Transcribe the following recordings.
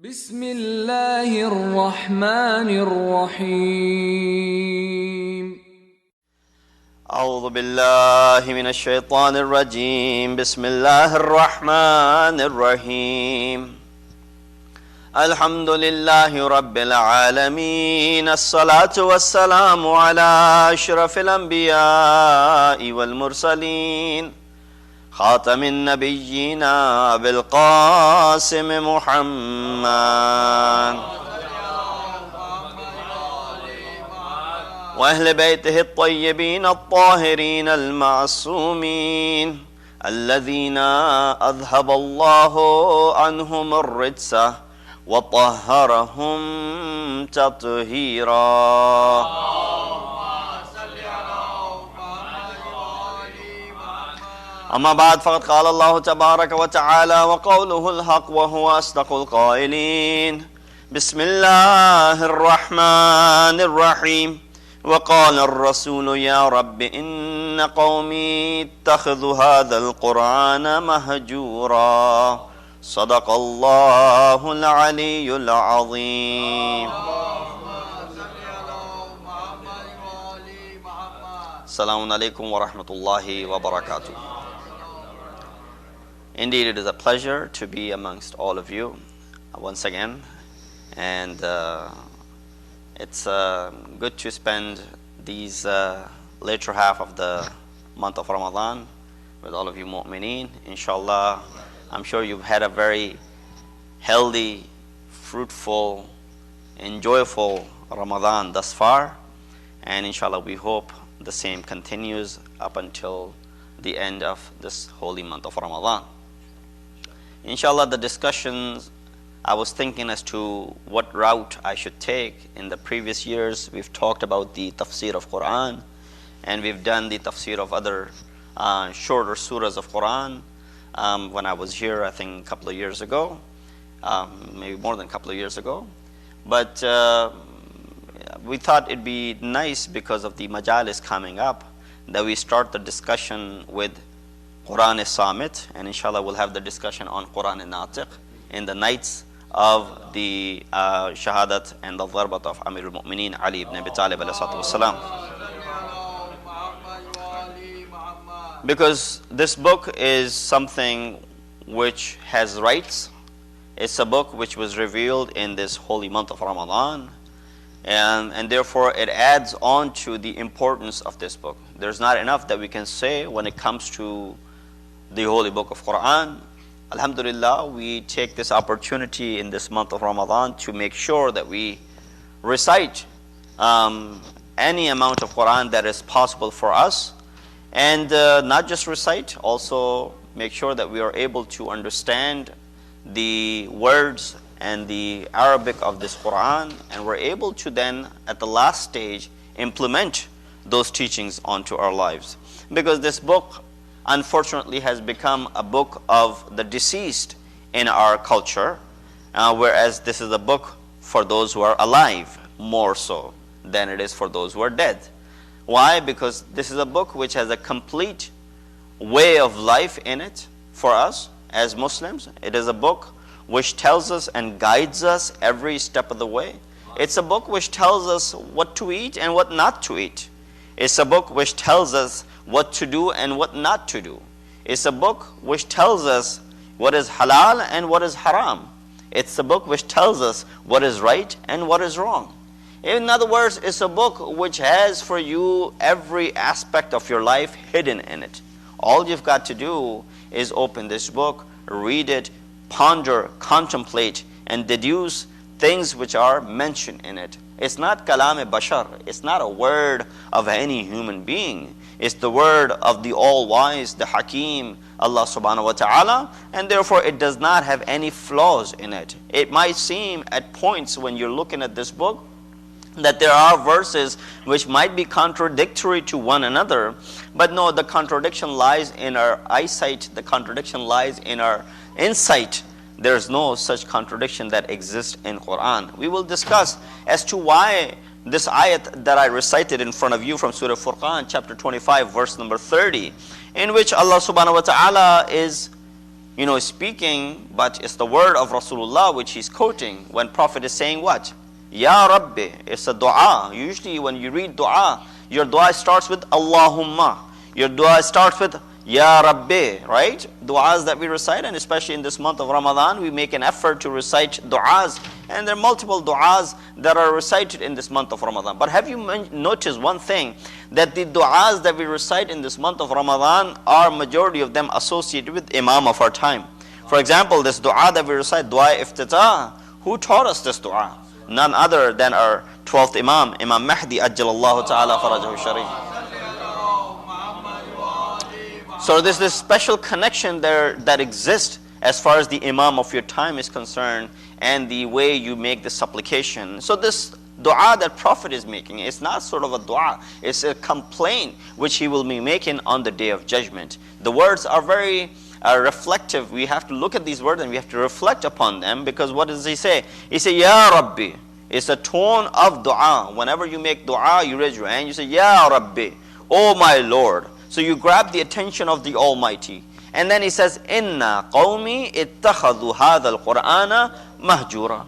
بسم الله الرحمن الرحيم أعوذ بالله من الشيطان الرجيم بسم الله الرحمن الرحيم الحمد لله رب العالمين الصلاة والسلام على أشرف الأنبياء والمرسلين خاتم النبيين أبي القاسم محمد وأهل بيته الطيبين الطاهرين المعصومين الذين أذهب الله عنهم الرجس وطهرهم تطهيرا. أما بعد فقد قال الله تبارك وتعالى وقوله الحق وهو أصدق القائلين بسم الله الرحمن الرحيم وقال الرسول يا رب إن قومي اتخذوا هذا القرآن مهجورا صدق الله العلي العظيم. Assalamu alaikum wa rahmatullahi wa barakatuh. Indeed, it is a pleasure to be amongst all of you once again, and it's good to spend these later half of the month of Ramadan with all of you mu'mineen. Inshallah, I'm sure you've had a very healthy, fruitful, enjoyable Ramadan thus far, and inshallah we hope the same continues up until the end of this holy month of Ramadan. Inshallah, the discussions, I was thinking as to what route I should take. In the previous years, we've talked about the tafsir of Quran, and we've done the tafsir of other shorter surahs of Quran. When I was here, I think a couple of years ago, maybe more than a couple of years ago. But we thought it'd be nice, because of the majalis coming up, that we start the discussion with Quran Samit, and inshallah we'll have the discussion on Quran Natiq in the nights of the Shahadat and the Darbat of Amir al-Mu'mineen Ali ibn Abi Talib alayhi salatu wassalam. Because this book is something which has rights. It's a book which was revealed in this holy month of Ramadan, and therefore it adds on to the importance of this book. There's not enough that we can say when it comes to the holy book of Quran. Alhamdulillah, we take this opportunity in this month of Ramadan to make sure that we recite any amount of Quran that is possible for us, and not just recite, also make sure that we are able to understand the words and the Arabic of this Quran, and we're able to then at the last stage implement those teachings onto our lives. Because this book unfortunately has become a book of the deceased in our culture, whereas this is a book for those who are alive more so than it is for those who are dead. Why? Because this is a book which has a complete way of life in it for us as Muslims. It is a book which tells us and guides us every step of the way. It's a book which tells us what to eat and what not to eat. It's a book which tells us what to do and what not to do. It's a book which tells us what is halal and what is haram. It's a book which tells us what is right and what is wrong. In other words, it's a book which has for you every aspect of your life hidden in it. All you've got to do is open this book, read it, ponder, contemplate, and deduce things which are mentioned in it. It's not kalam-e-bashar. It's not a word of any human being. It's the word of the all-wise, the Hakim, Allah subhanahu wa ta'ala, and therefore it does not have any flaws in it. It might seem at points when you're looking at this book that there are verses which might be contradictory to one another, but no, the contradiction lies in our eyesight, the contradiction lies in our insight. There's no such contradiction that exists in Quran. We will discuss as to why this ayat that I recited in front of you from Surah Furqan, chapter 25, verse number 30, in which Allah subhanahu wa ta'ala is speaking, but it's the word of Rasulullah which he's quoting when Prophet is saying what? Ya Rabbi. It's a dua. Usually when you read dua, your dua starts with Allahumma. Your dua starts with Ya Rabbi, right? Du'as that we recite, and especially in this month of Ramadan, we make an effort to recite du'as, and there are multiple du'as that are recited in this month of Ramadan. But have you noticed one thing, that the du'as that we recite in this month of Ramadan are majority of them associated with Imam of our time. For example, this dua that we recite, Dua Iftitah, who taught us this dua? None other than our 12th Imam, Imam Mahdi Ajjalallahu Ta'ala Farajahu Sharif. So there's this special connection there that exists as far as the Imam of your time is concerned and the way you make the supplication. So this dua that Prophet is making, it's not sort of a dua, it's a complaint which he will be making on the Day of Judgment. The words are very reflective. We have to look at these words and we have to reflect upon them, because what does he say? He says, Ya Rabbi. It's a tone of dua. Whenever you make dua, you raise your hand, you say, Ya Rabbi, oh my Lord. So you grab the attention of the Almighty. And then he says, Inna qawmi ittakhadhu hadha al-Qur'ana mahjura.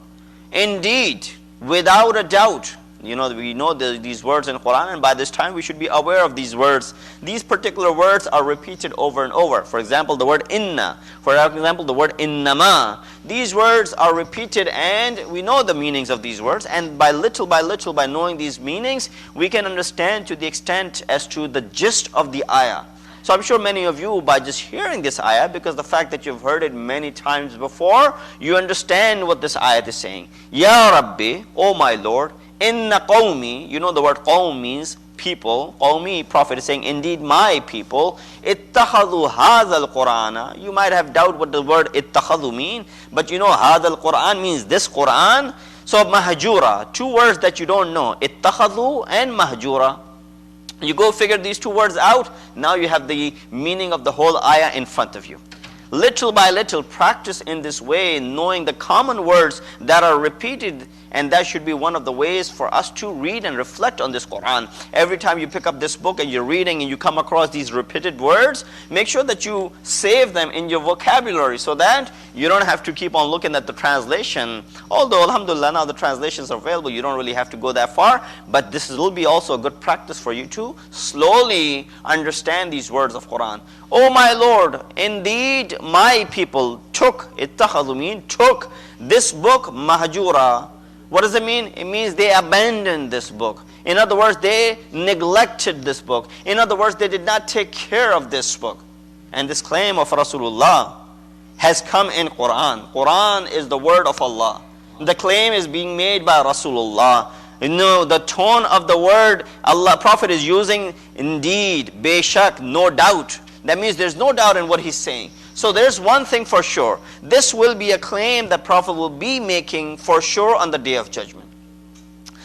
Indeed, without a doubt, we know these words in Quran, and by this time we should be aware of these words. These particular words are repeated over and over. For example, the word inna. For example, the word innama. These words are repeated, and we know the meanings of these words. And by little, by knowing these meanings, we can understand to the extent as to the gist of the ayah. So I'm sure many of you, by just hearing this ayah, because the fact that you've heard it many times before, you understand what this ayah is saying. Ya Rabbi, oh my Lord, Inna qawmi, the word qawm means people. Qawmi, Prophet is saying, indeed my people, ittakhadhu hadha al-Qur'ana. You might have doubt what the word ittakhadhu mean, but hadha al-Qur'an means this Qur'an. So mahjura, two words that you don't know, ittakhadhu and mahjura. You go figure these two words out, now you have the meaning of the whole ayah in front of you. Little by little, practice in this way, knowing the common words that are repeated, and that should be one of the ways for us to read and reflect on this Quran. Every time you pick up this book and you're reading and you come across these repeated words, make sure that you save them in your vocabulary so that you don't have to keep on looking at the translation. Although, alhamdulillah, now the translations are available, you don't really have to go that far, but this will be also a good practice for you to slowly understand these words of Quran. Oh my Lord, indeed my people took this book mahjura. What does it mean? It means they abandoned this book. In other words, they neglected this book. In other words, they did not take care of this book. And this claim of Rasulullah has come in Quran. Quran is the word of Allah. The claim is being made by Rasulullah. The tone of the word Allah, Prophet is using, indeed, beshak, no doubt. That means there's no doubt in what he's saying. So there's one thing for sure. This will be a claim that Prophet will be making for sure on the Day of Judgment.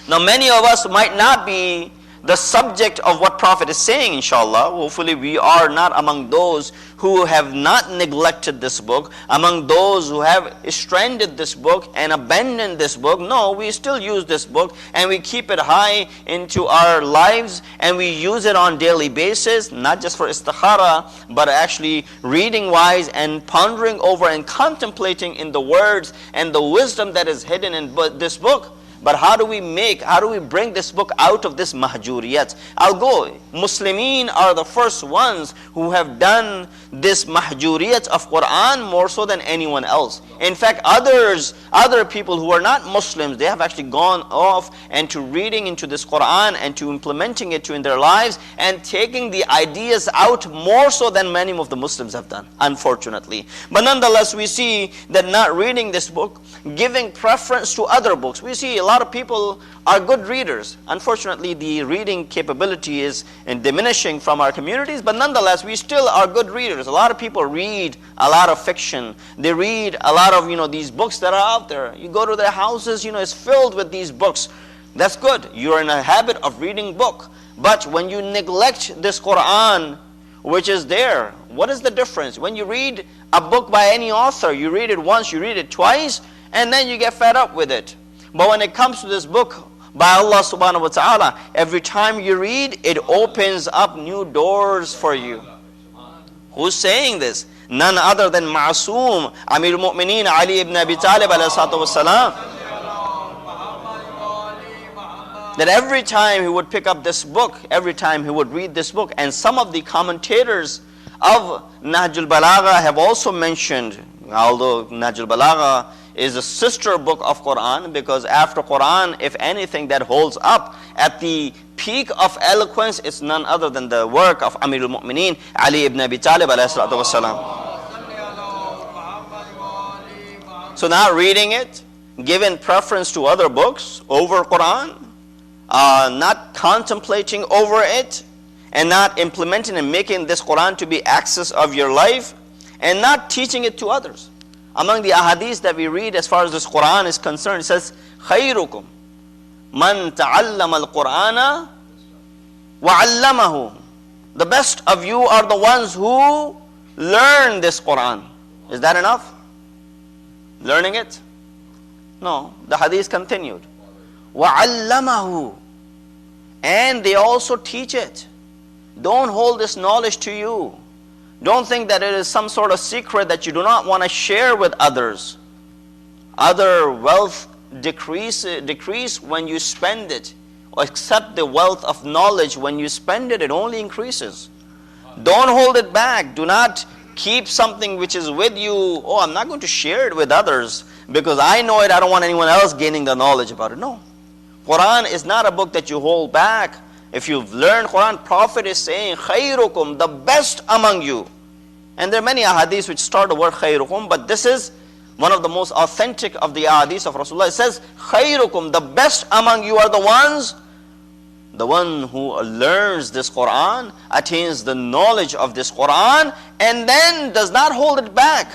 Now many of us might not be the subject of what Prophet is saying, inshallah. Hopefully we are not among those who have not neglected this book, among those who have stranded this book and abandoned this book. No, we still use this book and we keep it high into our lives and we use it on daily basis, not just for istikhara, but actually reading wise and pondering over and contemplating in the words and the wisdom that is hidden in this book. But how do we bring this book out of this mahjuriyat? I'll go. Muslimin are the first ones who have done this mahjuriyat of Quran more so than anyone else. In fact, other people who are not Muslims, they have actually gone off and to reading into this Quran and to implementing it in their lives and taking the ideas out more so than many of the Muslims have done, unfortunately. But nonetheless, we see that not reading this book, giving preference to other books. We see a lot of people are good readers. Unfortunately, the reading capability is diminishing from our communities, but nonetheless, we still are good readers. A lot of people read a lot of fiction. They read a lot of, these books that are out there. You go to their houses, it's filled with these books. That's good. You're in a habit of reading book. But when you neglect this Quran, which is there, what is the difference? When you read a book by any author, you read it once, you read it twice, and then you get fed up with it. But when it comes to this book by Allah subhanahu wa ta'ala, every time you read, it opens up new doors for you. Who's saying this? None other than Ma'soom, Amir al-Mu'mineen Ali ibn Abi Talib alayhi salatu wassalam. That every time he would pick up this book, every time he would read this book, and some of the commentators of Nahjul Balagha have also mentioned, although Nahjul Balagha is a sister book of Quran, because after Quran, if anything that holds up at the peak of eloquence, it's none other than the work of Amir al-Mu'mineen Ali ibn Abi Talib alayhi salatu wassalam. So now reading it, giving preference to other books over Quran, not contemplating over it, and not implementing and making this Quran to be access of your life, and not teaching it to others. Among the ahadith that we read as far as this Quran is concerned, it says, خَيْرُكُمْ مَنْ تَعَلَّمَ الْقُرْآنَ وَعَلَّمَهُ. The best of you are the ones who learn this Quran. Is that enough? Learning it? No. The hadith continued. وَعَلَّمَهُ. And they also teach it. Don't hold this knowledge to you. Don't think that it is some sort of secret that you do not want to share with others. Other wealth decrease when you spend it. Except the wealth of knowledge, when you spend it, it only increases. Don't hold it back. Do not keep something which is with you. Oh, I'm not going to share it with others because I know it. I don't want anyone else gaining the knowledge about it. No. Quran is not a book that you hold back. If you've learned Quran, Prophet is saying, khayrukum, the best among you. And there are many ahadiths which start the word khayrukum, but this is one of the most authentic of the ahadiths of Rasulullah. It says, khayrukum, the best among you are the one who learns this Quran, attains the knowledge of this Quran, and then does not hold it back.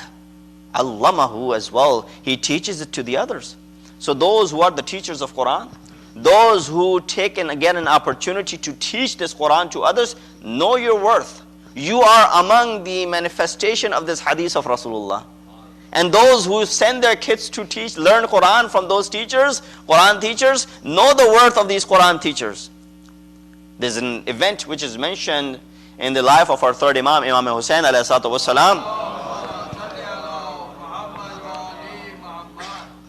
Allamahu as well. He teaches it to the others. So those who are the teachers of Quran, those who take and get an opportunity to teach this Quran to others, know your worth. You are among the manifestation of this hadith of Rasulullah. And those who send their kids to learn Quran from those teachers, Quran teachers, know the worth of these Quran teachers. There's an event which is mentioned in the life of our third Imam, Imam Hussain alayhi salatu wasalam.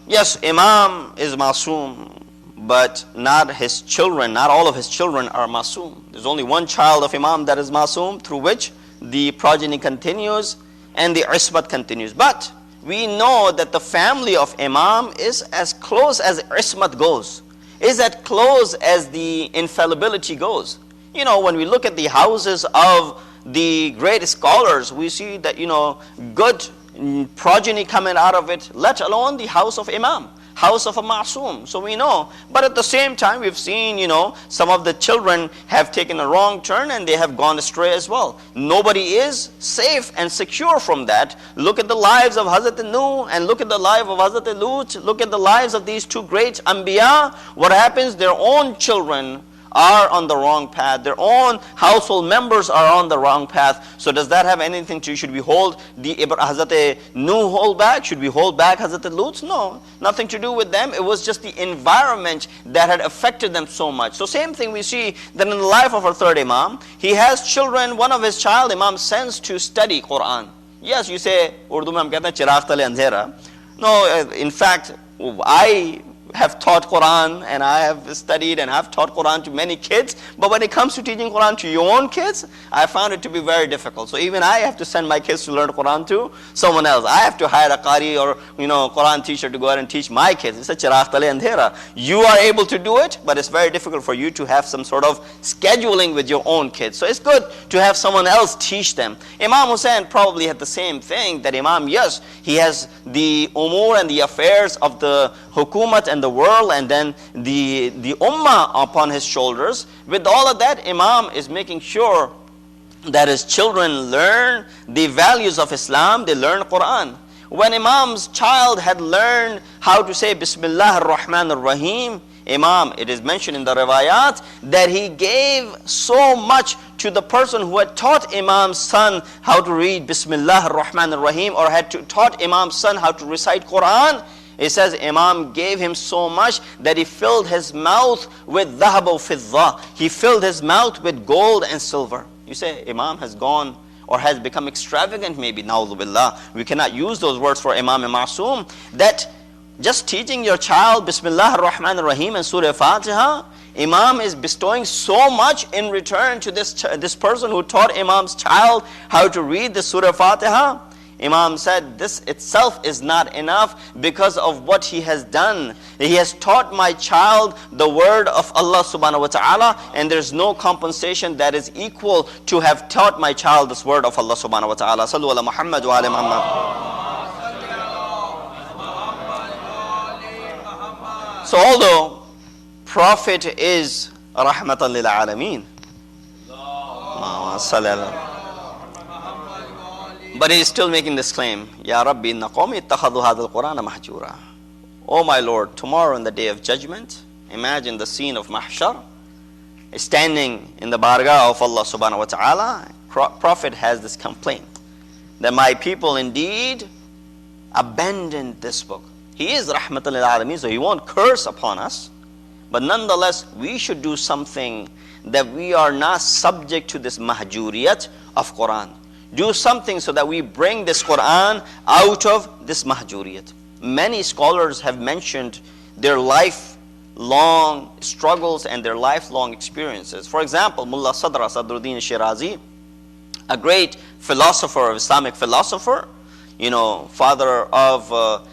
Yes, Imam is Masoom, but not his children, not all of his children are Masoom. There's only one child of Imam that is Masoom, through which the progeny continues and the isbat continues. But we know that the family of Imam is as close as ismat goes, is as close as the infallibility goes. You know, when we look at the houses of the great scholars, we see that, good progeny coming out of it, let alone the house of Imam, house of a Ma'soom. So we know. But at the same time, we've seen, some of the children have taken a wrong turn and they have gone astray as well. Nobody is safe and secure from that. Look at the lives of Hazrat Nuh and look at the life of Hazrat Lut. Look at the lives of these two great Anbiya. What happens? Their own children are on the wrong path. Their own household members are on the wrong path. So does that have anything to, should we hold the Hazrat Nuh hold back? Should we hold back Hazrat Lut? No, nothing to do with them. It was just the environment that had affected them so much. So same thing we see that in the life of our third Imam. He has children. One of his child Imam sends to study Quran. Yes, you say, Urdu mein hum kehte hain chiragh tale andhera. No, in fact, I have taught Quran and I have studied and have taught Quran to many kids, but when it comes to teaching Quran to your own kids, I found it to be very difficult. So even I have to send my kids to learn Quran to someone else. I have to hire a Qari or Quran teacher to go out and teach my kids. It's a chiragh tale andhera. You are able to do it, but it's very difficult for you to have some sort of scheduling with your own kids. So it's good to have someone else teach them. Imam Hussain probably had the same thing, that Imam, yes, he has the umur and the affairs of the hukumat and the world and then the ummah upon his shoulders. With all of that, Imam is making sure that his children learn the values of Islam, they learn Quran. When Imam's child had learned how to say Bismillah ar-Rahman ar-Rahim, Imam, it is mentioned in the riwayat that he gave so much to the person who had taught Imam's son how to read Bismillah ar-Rahman ar-Rahim, or had taught Imam's son how to recite Quran. It says Imam gave him so much that he filled his mouth with dhahab wa fidda. He filled his mouth with gold and silver. You say Imam has gone or has become extravagant maybe, na'udhu billah. We cannot use those words for Imam Ma'soom. That just teaching your child Bismillah ar-Rahman ar-Rahim and Surah Fatiha, Imam is bestowing so much in return to this person who taught Imam's child how to read the Surah Fatiha. Imam said, this itself is not enough because of what he has done. He has taught my child the word of Allah subhanahu wa ta'ala, and there's no compensation that is equal to have taught my child this word of Allah subhanahu wa ta'ala. Sallu ala Muhammad wa ala Muhammad. So although Prophet is rahmatan lil alameen, but he is still making this claim, Ya Rabbi, inna qawmi ittakhadhu hadha al-Qur'ana mahjura. Oh my Lord, tomorrow in the day of judgment, imagine the scene of mahshar, standing in the bargah of Allah subhanahu wa ta'ala. Prophet has this complaint, that my people indeed abandoned this book. He is rahmatan lil alameen, so he won't curse upon us. But nonetheless, we should do something that we are not subject to this mahjuriyat of Quran. Do something so that we bring this Quran out of this mahjuriyat. Many scholars have mentioned their lifelong struggles and their lifelong experiences. For example, Mullah Sadruddin Shirazi, a great philosopher, Islamic philosopher, father of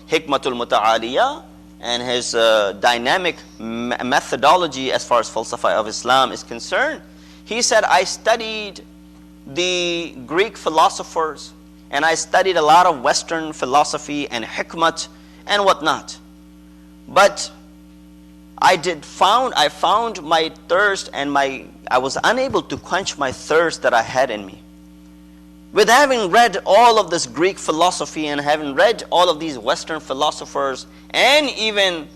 Hikmatul Muta'aliyah, and his dynamic methodology as far as falsafa of Islam is concerned. He said, I studied the Greek philosophers, and I studied a lot of Western philosophy and hikmat and whatnot. But I found my thirst and I was unable to quench my thirst that I had in me. With having read all of this Greek philosophy and having read all of these Western philosophers and even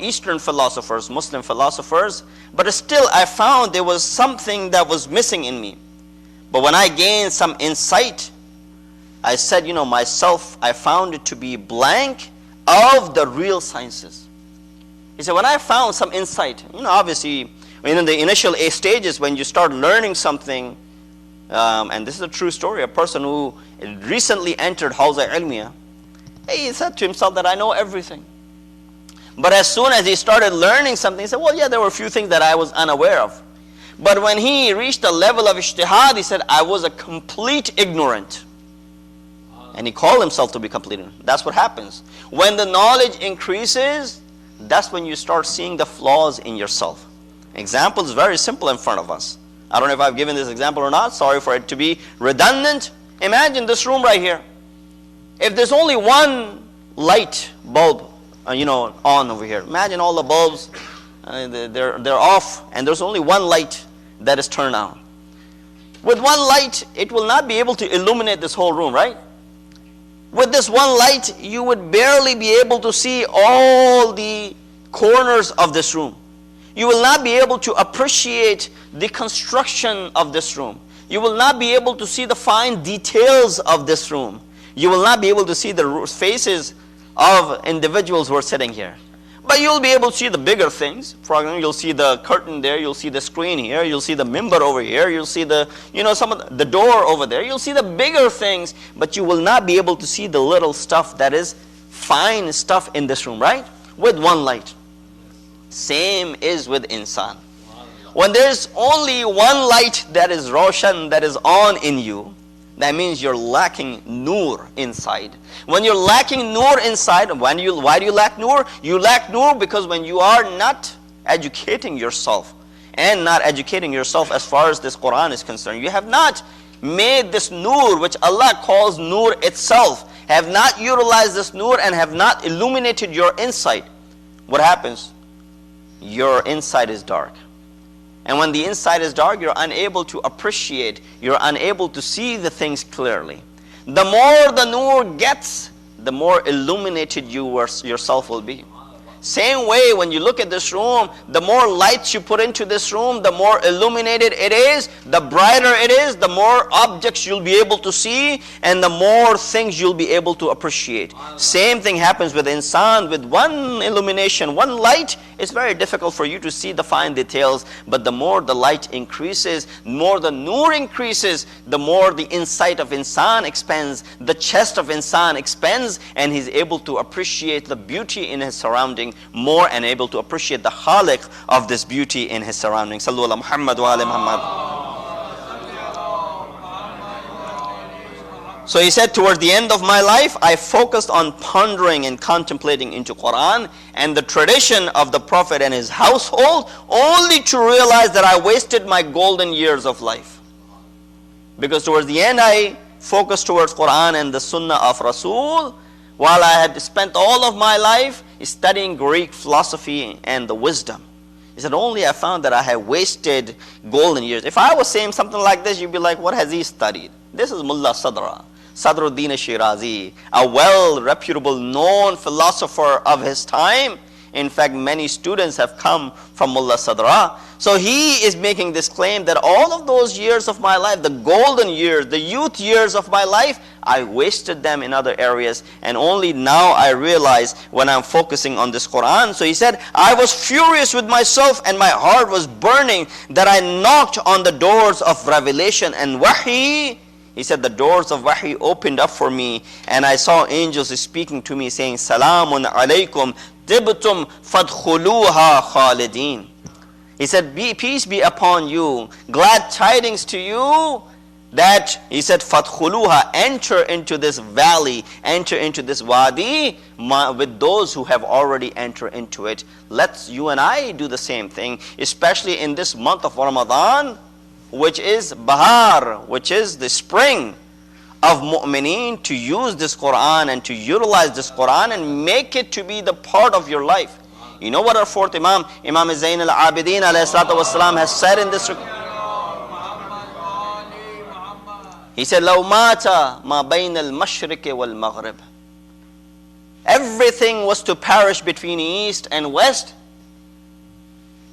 Eastern philosophers, Muslim philosophers, but still I found there was something that was missing in me. But when I gained some insight, I said, myself, I found it to be blank of the real sciences. He said, when I found some insight, obviously, in the initial stages, when you start learning something, and this is a true story, a person who recently entered Hawza Ilmiya, he said to himself that I know everything. But as soon as he started learning something, he said, well, yeah, there were a few things that I was unaware of. But when he reached a level of ijtihad, he said, I was a complete ignorant. And he called himself to be complete ignorant. That's what happens. When the knowledge increases, that's when you start seeing the flaws in yourself. Example is very simple in front of us. I don't know if I've given this example or not. Sorry for it to be redundant. Imagine this room right here. If there's only one light bulb, on over here. Imagine all the bulbs, they're off, and there's only one light that is turned on. With one light, it will not be able to illuminate this whole room, right? With this one light, you would barely be able to see all the corners of this room. You will not be able to appreciate the construction of this room. You will not be able to see the fine details of this room. You will not be able to see the faces of individuals who are sitting here. But you'll be able to see the bigger things. For example, you'll see the curtain there, you'll see the screen here, you'll see the mimbar over here, you'll see the, some of the door over there. You'll see the bigger things, but you will not be able to see the little stuff that is fine stuff in this room, right? With one light. Same is with insan. When there's only one light that is roshan, that is on in you, that means you're lacking nur inside. When you're lacking nur inside, why do you lack nur? You lack nur because when you are not educating yourself, and not educating yourself as far as this Quran is concerned, you have not made this nur, which Allah calls nur itself, have not utilized this nur and have not illuminated your insight. What happens? Your inside is dark. And when the inside is dark, you're unable to appreciate, you're unable to see the things clearly. The more the nur gets, the more illuminated yourself will be. Same way, when you look at this room, the more lights you put into this room, the more illuminated it is, the brighter it is, the more objects you'll be able to see, and the more things you'll be able to appreciate. Same thing happens with insan. With one illumination, one light, it's very difficult for you to see the fine details, but the more the light increases, the more the nur increases, the more the insight of insan expands, the chest of insan expands, and he's able to appreciate the beauty in his surrounding more, and able to appreciate the khaliq of this beauty in his surroundings. Sallu ala Muhammad wa ala Muhammad. So he said, towards the end of my life, I focused on pondering and contemplating into Quran and the tradition of the Prophet and his household, only to realize that I wasted my golden years of life. Because towards the end, I focused towards Quran and the Sunnah of Rasul, while I had spent all of my life studying Greek philosophy and the wisdom. He said, only I found that I had wasted golden years. If I was saying something like this, you'd be like, what has he studied? This is Mullah Sadra, Sadruddin Shirazi, a well-reputable, known philosopher of his time. In fact, many students have come from Mullah Sadra. So he is making this claim that all of those years of my life, the golden years, the youth years of my life, I wasted them in other areas, and only now I realize when I'm focusing on this Quran. So he said, I was furious with myself and my heart was burning that I knocked on the doors of revelation and wahi. He said, the doors of wahi opened up for me, and I saw angels speaking to me saying, Salamun alaykum tibtum fadkhuluha khalidin. He said, peace be upon you, glad tidings to you, that, he said, fadkhuluha, enter into this valley, enter into this wadi, with those who have already entered into it. Let's, you and I, do the same thing, especially in this month of Ramadan, which is Bahar, which is the spring of mu'mineen, to use this Quran and to utilize this Quran and make it to be the part of your life. You know what our fourth Imam, Imam Zayn al-Abidin alayhi salatu wasalam, has said in this? He said, لَوْ مَاتَ مَا بَيْنَ الْمَشْرِقِ وَالْمَغْرِبِ. Everything was to perish between east and west.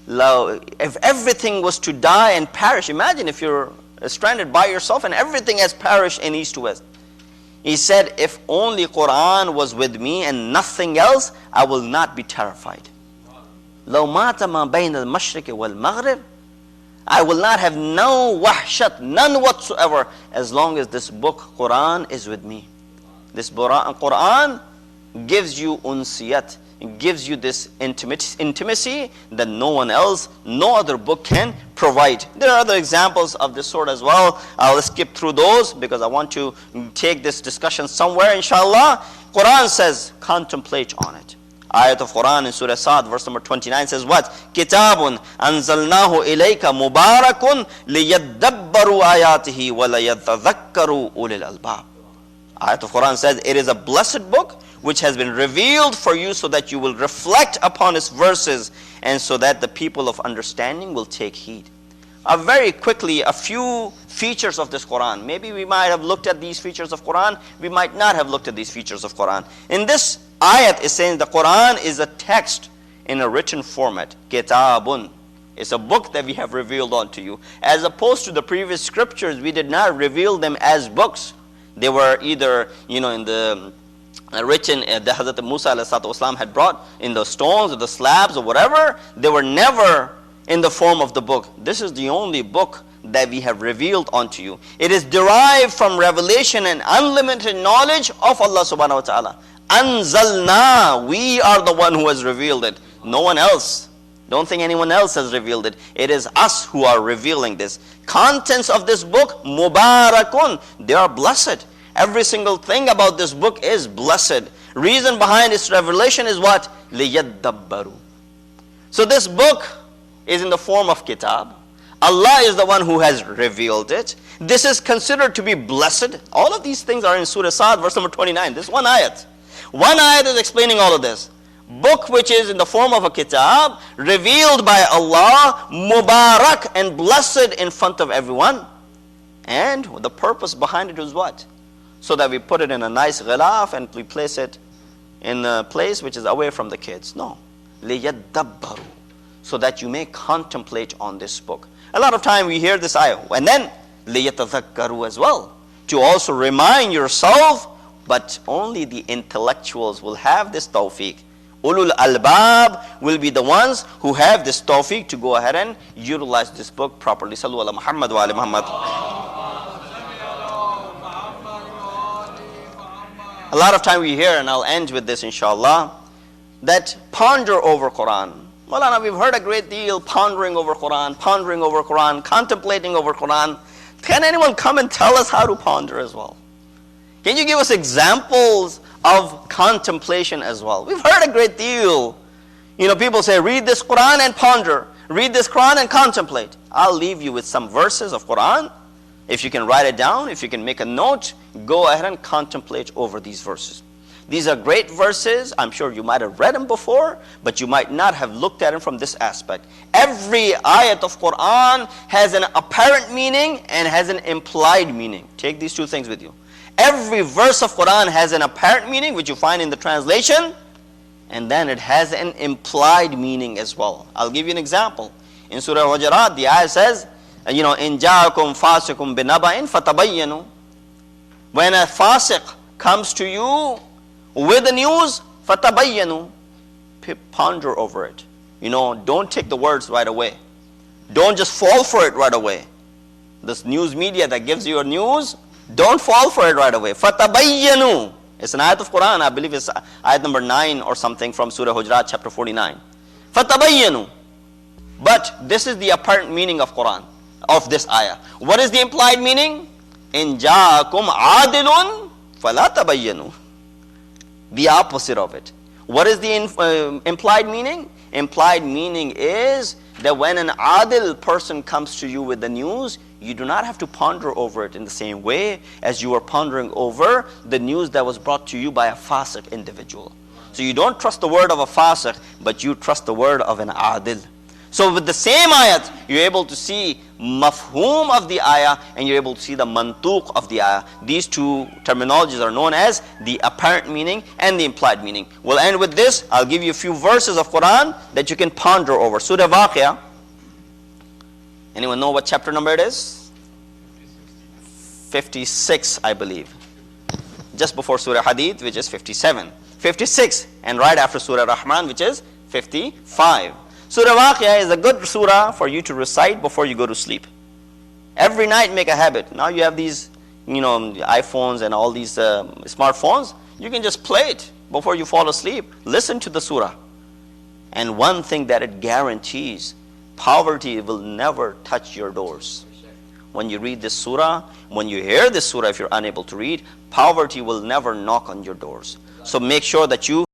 If everything was to die and perish, imagine if you're stranded by yourself and everything has perished in east to west. He said, if only Quran was with me and nothing else, I will not be terrified. لَوْ مَاتَ مَا بَيْنَ الْمَشْرِقِ وَالْمَغْرِبِ. I will not have no wahshat, none whatsoever, as long as this book, Quran, is with me. This Quran gives you unsiyat. It gives you this intimacy that no one else, no other book can provide. There are other examples of this sort as well. I'll skip through those because I want to take this discussion somewhere, inshallah. Quran says, contemplate on it. Ayat of Quran in Surah Sad, verse number 29 says what? Kitabun anzalnahu ilayka mubarakun liyadabbaru ayatihi wa layadhakkaru ulil albab. Ayat of Quran says, it is a blessed book which has been revealed for you so that you will reflect upon its verses and so that the people of understanding will take heed. Very quickly, a few features of this Quran. Maybe we might have looked at these features of Quran. We might not have looked at these features of Quran. In this ayat, is saying the Quran is a text in a written format. Kitabun. It's a book that we have revealed unto you. As opposed to the previous scriptures, we did not reveal them as books. They were either, in the written, the Hazrat Musa ﷺ had brought in the stones or the slabs or whatever. They were never in the form of the book. This is the only book that we have revealed unto you. It is derived from revelation and unlimited knowledge of Allah subhanahu wa ta'ala. Anzalna, we are the one who has revealed it. No one else. Don't think anyone else has revealed it. It is us who are revealing this. Contents of this book, mubarakun, they are blessed. Every single thing about this book is blessed. Reason behind its revelation is what? لِيَدَّبَّرُوا. So this book is in the form of kitab. Allah is the one who has revealed it. This is considered to be blessed. All of these things are in Surah Sad, verse number 29. This one ayat. One ayat is explaining all of this. Book which is in the form of a kitab, revealed by Allah, mubarak and blessed in front of everyone. And the purpose behind it is what? So that we put it in a nice ghilaf and we place it in a place which is away from the kids. No. لِيَدَّبَّرُوا, so that you may contemplate on this book. A lot of time we hear this ayah, and then لِيَتَذَكَّرُوا as well, to also remind yourself, but only the intellectuals will have this tawfiq. Ulul albab will be the ones who have this tawfiq to go ahead and utilize this book properly. Sallu ala Muhammad wa ala Muhammad. A lot of time we hear, and I'll end with this inshallah, that ponder over Quran. Maulana, we've heard a great deal, pondering over Quran, contemplating over Quran. Can anyone come and tell us how to ponder as well? Can you give us examples of contemplation as well? We've heard a great deal. People say, read this Quran and ponder. Read this Quran and contemplate. I'll leave you with some verses of Quran. If you can write it down, if you can make a note, go ahead and contemplate over these verses. These are great verses. I'm sure you might have read them before, but you might not have looked at them from this aspect. Every ayat of Quran has an apparent meaning and has an implied meaning. Take these two things with you. Every verse of Quran has an apparent meaning, which you find in the translation, and then it has an implied meaning as well. I'll give you an example. In Surah Hujurat, the ayah says, إِن جَاءَكُمْ فَاسِقٌ بِنَبَإٍ فَتَبَيَّنُوا. When a fasiq comes to you with the news, فَتَبَيَّنُوا, ponder over it. Don't take the words right away. Don't just fall for it right away. This news media that gives you a news, don't fall for it right away. فَتَبَيَّنُوا. It's an ayat of Quran, I believe it's ayat number 9 or something from Surah Hujurat chapter 49. فَتَبَيَّنُوا. But this is the apparent meaning of Quran, of this ayah. What is the implied meaning? إِن جَاءَكُمْ عَادِلٌ فَلَا تَبَيَّنُوا. The opposite of it. What is the implied meaning? Implied meaning is that when an adil person comes to you with the news, you do not have to ponder over it in the same way as you are pondering over the news that was brought to you by a fasiq individual. So you don't trust the word of a fasiq, but you trust the word of an adil. So with the same ayat, you're able to see mafhum of the ayah, and you're able to see the mantuq of the ayah. These two terminologies are known as the apparent meaning and the implied meaning. We'll end with this. I'll give you a few verses of Quran that you can ponder over. Surah Waqia. Anyone know what chapter number it is? 56, I believe. Just before Surah Hadid, which is 57. 56, and right after Surah Rahman, which is 55. Surah Waqia is a good surah for you to recite before you go to sleep. Every night make a habit. Now you have these, iPhones and all these smartphones. You can just play it before you fall asleep. Listen to the surah. And one thing that it guarantees, poverty will never touch your doors. When you read this surah, when you hear this surah, if you're unable to read, poverty will never knock on your doors. So make sure that you